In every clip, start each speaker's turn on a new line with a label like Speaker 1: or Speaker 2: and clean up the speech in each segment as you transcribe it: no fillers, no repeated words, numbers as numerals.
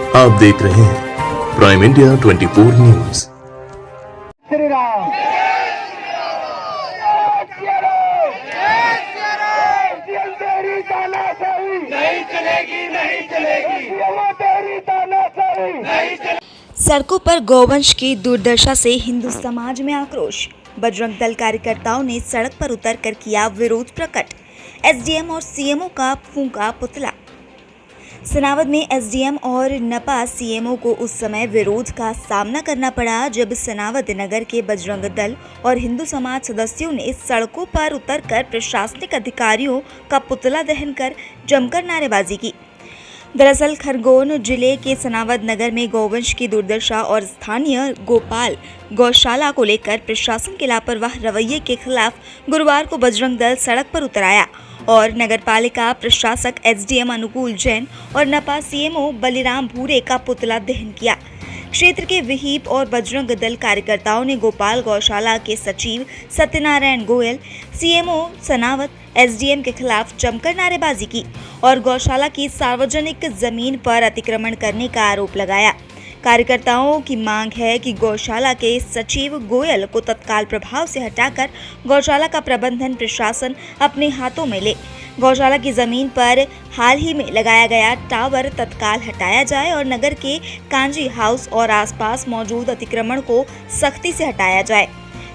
Speaker 1: आप देख रहे हैं prime India 24 news.
Speaker 2: Shri Ram. तेरी तानाशाही नहीं चलेगी, नहीं चलेगी। तेरी तानाशाही नहीं चलेगी।
Speaker 3: सड़कों पर गौवंश की दुर्दशा से हिंदू समाज में आक्रोश। बजरंग दल कार्यकर्ताओं ने सड़क पर उतरकर किया विरोध प्रकट। एसडीएम और सीएमओ का फूंका पुतला। सनावद में एसडीएम और नपा सीएमओ को उस समय विरोध का सामना करना पड़ा जब सनावद नगर के बजरंग दल और हिंदू समाज सदस्यों ने सड़कों पर उतरकर प्रशासनिक अधिकारियों का पुतला दहन कर जमकर नारेबाजी की। दरअसल खरगोन जिले के सनावद नगर में गौवंश की दुर्दशा और स्थानीय गोपाल गौशाला को लेकर प्रशासन के लापरवाह रवैये के खिलाफ गुरुवार को बजरंग दल सड़क पर उतर आया और नगरपालिका प्रशासक एसडीएम अनुकूल जैन और नपा सीएमओ बलिराम भूरे का पुतला दहन किया। क्षेत्र के विहिप और बजरंग दल कार्यकर्ताओं ने गोपाल गौशाला के सचिव सत्यनारायण गोयल, सीएमओ सनावद, एसडीएम के खिलाफ जमकर नारेबाजी की और गौशाला की सार्वजनिक जमीन पर अतिक्रमण करने का आरोप लगाया। कार्यकर्ताओं की मांग है कि गौशाला के सचिव गोयल को तत्काल प्रभाव से हटाकर गौशाला का प्रबंधन प्रशासन अपने हाथों में ले। गौशाला की जमीन पर हाल ही में लगाया गया टावर तत्काल हटाया जाए और नगर के कांजी हाउस और आसपास मौजूद अतिक्रमण को सख्ती से हटाया जाए।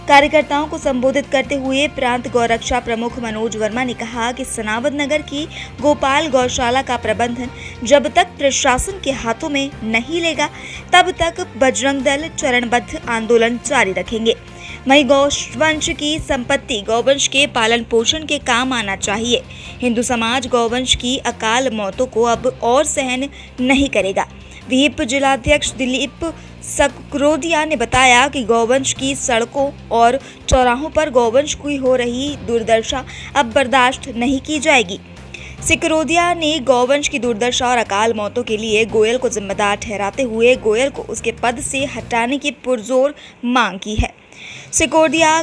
Speaker 3: कार्यकर्ताओं को संबोधित करते हुए प्रांत गौरक्षा प्रमुख मनोज वर्मा ने कहा कि सनावद नगर की गोपाल गौशाला का प्रबंधन जब तक प्रशासन के हाथों में नहीं लेगा तब तक बजरंग दल चरणबद्ध आंदोलन जारी रखेंगे। वहीं गौवंश की संपत्ति गौवंश के पालन पोषण के काम आना चाहिए। हिंदू समाज गौवंश की अकाल मौतों को अब और सहन नहीं करेगा। विहिप जिलाध्यक्ष दिलीप सकरोदिया ने बताया कि गौवंश की सड़कों और चौराहों पर गौवंश की हो रही दुर्दशा अब बर्दाश्त नहीं की जाएगी। सिकरोदिया ने गौवंश की दुर्दशा और अकाल मौतों के लिए गोयल को जिम्मेदार ठहराते हुए गोयल को उसके पद से हटाने की पुरजोर मांग की है। सिकरोदिया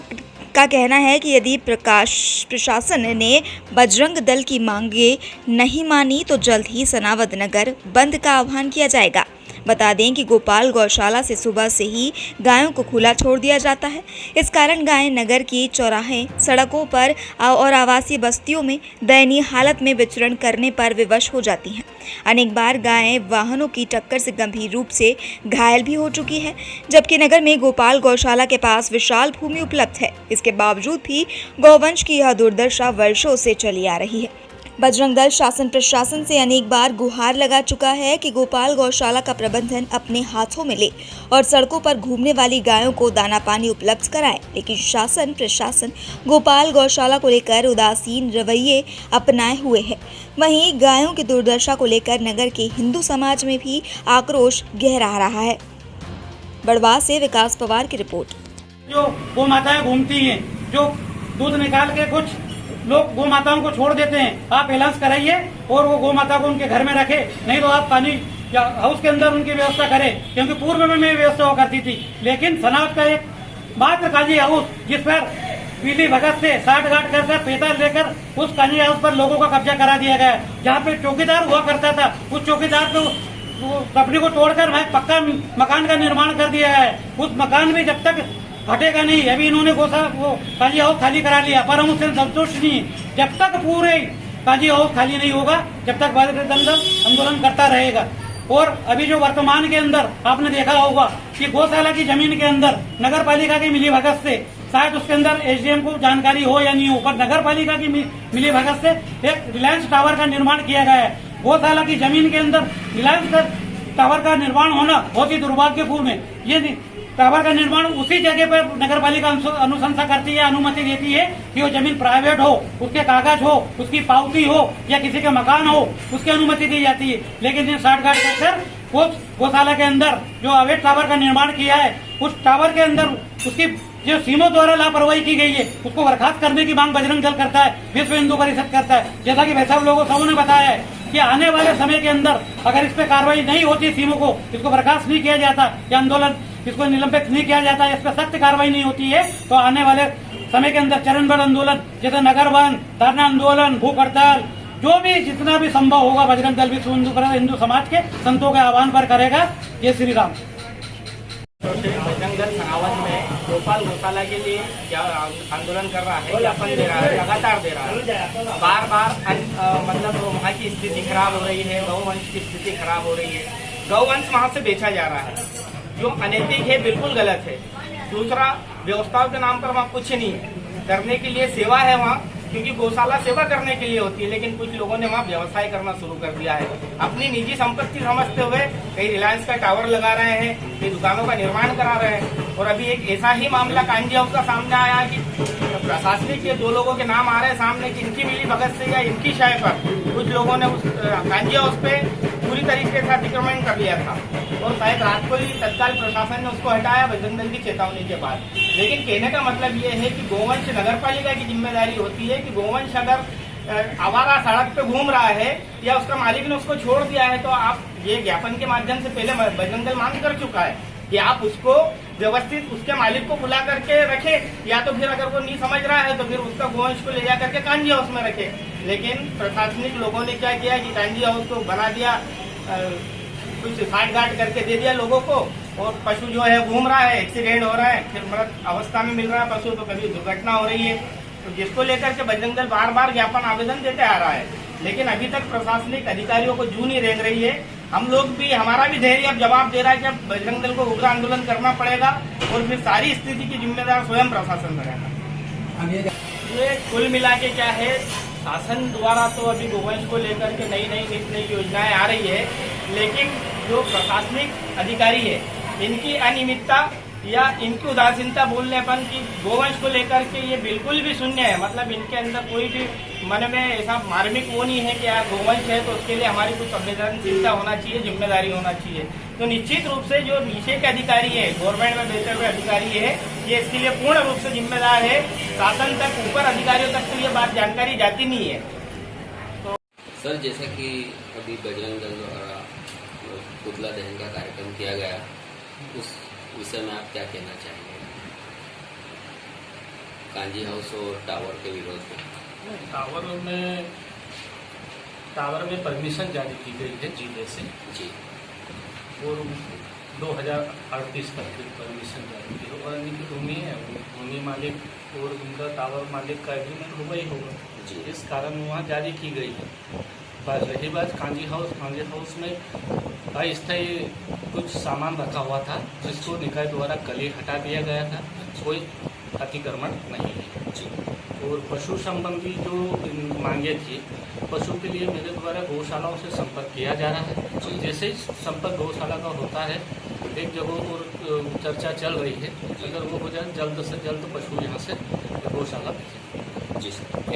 Speaker 3: का कहना है कि यदि प्रशासन ने बजरंग दल की मांगे नहीं मानी तो जल्द ही सनावद नगर बंद का आह्वान किया जाएगा। बता दें कि गोपाल गौशाला से सुबह से ही गायों को खुला छोड़ दिया जाता है। इस कारण गायें नगर की चौराहे, सड़कों पर और आवासीय बस्तियों में दयनीय हालत में विचरण करने पर विवश हो जाती हैं। अनेक बार गायें वाहनों की टक्कर से गंभीर रूप से घायल भी हो चुकी है, जबकि नगर में गोपाल गौशाला के पास विशाल भूमि उपलब्ध है। इसके बावजूद भी गौवंश की यह दुर्दशा वर्षों से चली आ रही है। बजरंग दल शासन प्रशासन से अनेक बार गुहार लगा चुका है कि गोपाल गौशाला का प्रबंधन अपने हाथों में ले और सड़कों पर घूमने वाली गायों को दाना पानी उपलब्ध कराए, लेकिन शासन प्रशासन गोपाल गौशाला को लेकर उदासीन रवैये अपनाए हुए है। वहीं गायों की दुर्दशा को लेकर नगर के हिंदू समाज में भी आक्रोश गहरा रहा है। बड़वा से विकास पवार की रिपोर्ट।
Speaker 4: जो गौ माताएं घूमती हैं, जो दूध निकाल के कुछ लोग गौ माताओं को छोड़ देते हैं, आप एलांस कराइए और वो गौ माता को उनके घर में रखे, नहीं तो आप पानी या हाउस के अंदर उनकी व्यवस्था करें। क्योंकि पूर्व में मैं व्यवस्था हुआ करती थी, लेकिन सनावद का एक मात्र काजी हाउस जिस पर पीली भगत से 60 गांठ कर पेता लेकर उस काजी हाउस पर लोगों का कब्जा करा दिया गया। जहाँ पे चौकीदार हुआ करता था, उस चौकीदार को कंपनी को तोड़कर वहाँ पक्का मकान का निर्माण कर दिया है। उस मकान में जब तक हटेगा नहीं, अभी इन्होंने वो काजी हाउस खाली करा लिया, पर हम उससे संतुष्ट नहीं। जब तक पूरे काजी हाउस खाली नहीं होगा, जब तक बजरंग दल आंदोलन करता रहेगा। और अभी जो वर्तमान के अंदर आपने देखा होगा कि गौशाला की जमीन के अंदर नगर पालिका की मिली भगत से, शायद उसके अंदर एसडीएम को जानकारी हो या नहीं हो, पर नगर पालिका की मिली भगत से एक रिलायंस टावर का निर्माण किया गया है। गौशाला की जमीन के अंदर रिलायंस टावर का निर्माण होना बहुत ही दुर्भाग्यपूर्ण है। ये टावर का निर्माण उसी जगह पर नगर पालिका अनुशंसा करती है, अनुमति देती है कि वो जमीन प्राइवेट हो, उसके कागज हो, उसकी पावती हो या किसी के मकान हो, उसकी अनुमति दी जाती है। लेकिन 60 गांठ कर उस गौशाला के अंदर जो अवैध टावर का निर्माण किया है, उस टावर के अंदर उसकी जो सीमों द्वारा लापरवाही की गई है, उसको बर्खास्त करने की मांग बजरंग दल करता है, विश्व हिंदू परिषद करता है। जैसा कि भाई साहब लोगों सबों ने बताया है कि आने वाले समय के अंदर अगर इस पे कार्रवाई नहीं होती, सीमों को इसको बर्खास्त नहीं किया जाता या आंदोलन इसको निलंबित नहीं किया जाता, इस पर सख्त कार्रवाई नहीं होती है, तो आने वाले समय के अंदर चरणबद्ध आंदोलन जैसे नगर बंद, धरना आंदोलन, भूख हड़ताल जो भी जितना भी संभव होगा बजरंग दल विश्व हिंदू समाज के संतों के आह्वान पर करेगा। जय श्री राम।
Speaker 5: बजरंग दल सनावद में गोपाल गौशाला के लिए क्या आंदोलन कर रहा है, ज्ञापन दे रहा है, लगातार दे रहा है। बार बार मतलब वहाँ की स्थिति खराब हो रही है, गौवंश की स्थिति खराब हो रही है, गौवंश वहाँ से बेचा जा रहा है, जो अनैतिक है, बिल्कुल गलत है। दूसरा, व्यवस्थाओं के नाम पर वहाँ कुछ नहीं है, करने के लिए सेवा है वहाँ, क्योंकि गौशाला सेवा करने के लिए होती है, लेकिन कुछ लोगों ने वहाँ व्यवसाय करना शुरू कर दिया है। अपनी निजी संपत्ति समझते हुए कई रिलायंस का टावर लगा रहे हैं, कई दुकानों का निर्माण करा रहे हैं। और अभी एक ऐसा ही मामला कांजी हाउस का सामने आया कि प्रशासनिक के 2 लोगों के नाम आ रहे हैं सामने कि इनकी मिली भगत से या इनकी शाय पर कुछ लोगों ने उस कांजी हाउस पे पूरी तरीके से अतिक्रमण कर लिया था, और शायद रात को ही तत्काल प्रशासन ने उसको हटाया बजरंग दल की चेतावनी के बाद। लेकिन कहने का मतलब ये है कि गोवंश नगर पालिका की जिम्मेदारी होती है कि गोवंश अगर आवारा सड़क पे घूम रहा है या उसका मालिक ने उसको छोड़ दिया है, तो आप ये ज्ञापन के माध्यम से पहले बजरंग दल मांग कर चुका है कि आप उसको व्यवस्थित उसके मालिक को बुला करके रखे, या तो फिर अगर वो नहीं समझ रहा है तो फिर उसका गोवंश को ले जा करके कांजी हाउस में रखे। लेकिन प्रशासनिक लोगों ने क्या किया कि कांजी हाउस को बना दिया, कुछ साठ गांठ करके दे दिया लोगों को, और पशु जो है घूम रहा है, एक्सीडेंट हो रहा है, फिर मृत अवस्था में मिल रहा है पशु, तो कभी दुर्घटना हो रही है। तो जिसको लेकर के बजरंग दल बार बार ज्ञापन आवेदन देते आ रहा है, लेकिन अभी तक प्रशासनिक अधिकारियों को जू नहीं रेंग रही है। हम लोग भी, हमारा भी धैर्य अब जवाब दे रहा है कि अब बजरंग दल को उग्र आंदोलन करना पड़ेगा, और फिर सारी स्थिति की जिम्मेदार स्वयं प्रशासन रहेगा। ये कुल मिला के क्या है, शासन द्वारा तो अभी गोवंश को लेकर के नई नई योजनाएं आ रही है, लेकिन जो प्रशासनिक अधिकारी है इनकी अनियमितता या इनकी उदासीनता बोलनेपन की गोवंश को लेकर के ये बिल्कुल भी शून्य है। मतलब इनके अंदर कोई भी मन में ऐसा मार्मिक वो नहीं है कि यार गोवंश है तो उसके लिए हमारी कुछ संवेदनशीलता होना चाहिए, जिम्मेदारी होना चाहिए। तो निश्चित रूप से जो नीचे के अधिकारी है, गवर्नमेंट में बैठे हुए अधिकारी है, ये इसके लिए पूर्ण रूप से जिम्मेदार है। शासन तक, ऊपर अधिकारियों तक तो ये बात जानकारी जाती नहीं है।
Speaker 6: तो सर, जैसा कि अभी बजरंग दल द्वारा पुतला दहन का कार्यक्रम किया गया, उस विषय में आप क्या कहना चाहेंगे? कांजी हाउस और टावर के विरोध में।
Speaker 7: टावर में परमिशन जारी की गई है जिले से
Speaker 6: जी,
Speaker 7: और 2038 तक की परमिशन जारी की है, और इनकी भूमि है, भूमि मालिक और उनका टावर मालिक का एग्रीमेंट होगा ही होगा
Speaker 6: जी।
Speaker 7: इस कारण वहाँ जारी की गई है। बात रही बात कांजी हाउस में अस्थायी कुछ सामान रखा हुआ था, जिसको निकाय द्वारा कल ही हटा दिया गया था, कोई अतिक्रमण नहीं है। और पशु संबंधी जो मांगे थी, पशु के लिए मेरे द्वारा गौशालाओं से संपर्क किया जा रहा है। जैसे ही संपर्क गौशाला का होता है, एक जगह और चर्चा चल रही है, अगर वो हो जाए जल्द से जल्द पशु यहाँ से गौशाला भेजें।
Speaker 6: जी सर।